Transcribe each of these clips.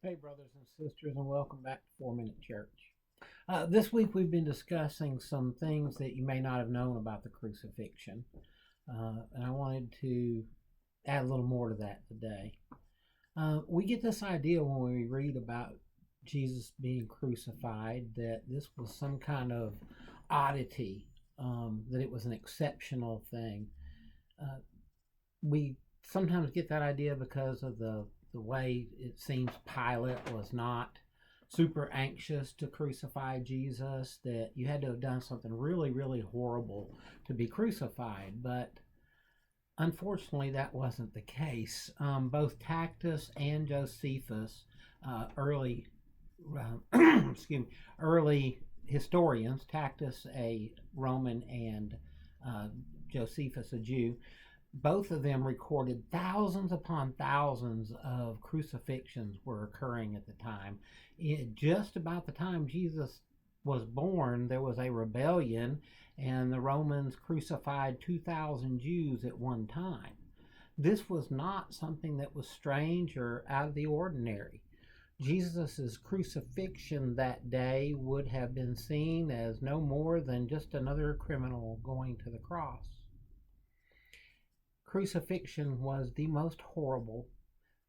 Hey, brothers and sisters, and welcome back to 4 Minute Church. This week we've been discussing some things that you may not have known about the crucifixion, and I wanted to add a little more to that today. We get this idea when we read about Jesus being crucified that this was some kind of oddity, that it was an exceptional thing. Uh, we sometimes get that idea because of the way it seems Pilate was not super anxious to crucify Jesus, that you had to have done something really, really horrible to be crucified. But unfortunately, that wasn't the case. Both Tacitus and Josephus, early, excuse me, early historians, Tacitus, a Roman, and uh, Josephus, a Jew, both of them recorded thousands upon thousands of crucifixions were occurring at the time. Just about the time Jesus was born, there was a rebellion, and the Romans crucified 2,000 Jews at one time. This was not something that was strange or out of the ordinary. Jesus' crucifixion that day would have been seen as no more than just another criminal going to the cross. Crucifixion was the most horrible,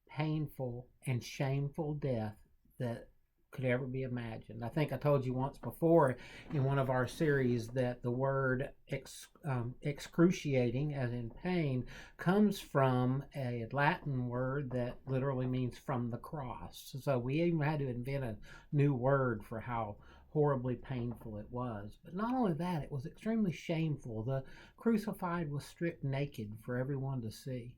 painful, and shameful death that could ever be imagined. I think I told you once before in one of our series that the word excruciating, as in pain, comes from a Latin word that literally means from the cross. So we even had to invent a new word for how horribly painful it was. But not only that, it was extremely shameful. The crucified was stripped naked for everyone to see.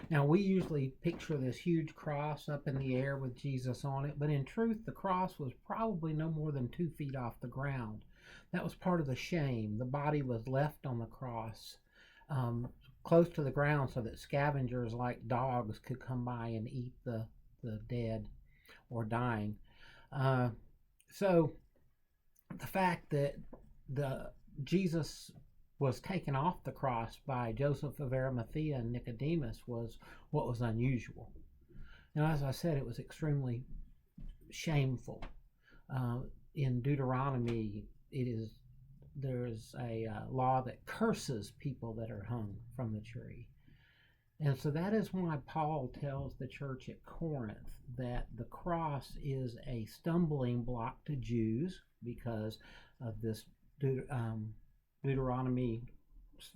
Now, we usually picture this huge cross up in the air with Jesus on it, but in truth, the cross was probably no more than 2 feet off the ground. That was part of the shame. The body was left on the cross, close to the ground, so that scavengers like dogs could come by and eat the dead or dying. So the fact that the Jesus was taken off the cross by Joseph of Arimathea and Nicodemus was what was unusual. Now, as I said, it was extremely shameful. In Deuteronomy, there's a law that curses people that are hung from the tree. And so that is why Paul tells the church at Corinth that the cross is a stumbling block to Jews because of this Deuteronomy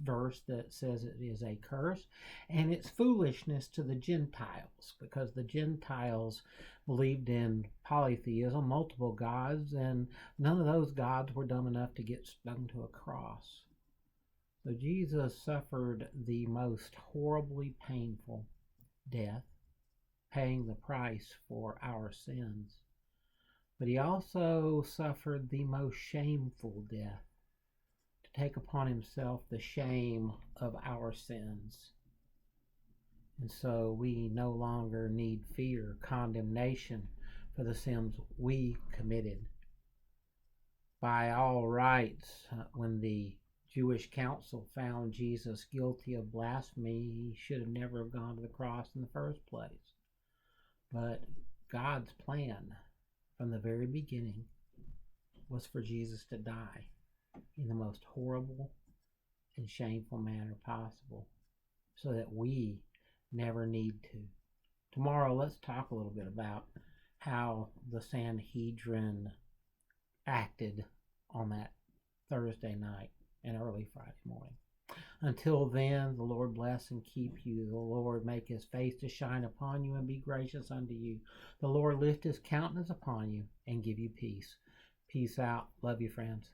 verse that says it is a curse, and it's foolishness to the Gentiles because the Gentiles believed in polytheism, multiple gods, and none of those gods were dumb enough to get stung to a cross. So Jesus suffered the most horribly painful death, paying the price for our sins. But he also suffered the most shameful death, to take upon himself the shame of our sins. And so we no longer need fear condemnation for the sins we committed. By all rights, when the Jewish council found Jesus guilty of blasphemy, he should have never gone to the cross in the first place. But God's plan from the very beginning was for Jesus to die in the most horrible and shameful manner possible so that we never need to. Tomorrow, let's talk a little bit about how the Sanhedrin acted on that Thursday night and early Friday morning. Until then, the Lord bless and keep you. The Lord make his face to shine upon you and be gracious unto you. The Lord lift his countenance upon you and give you peace. Peace out. Love you, friends.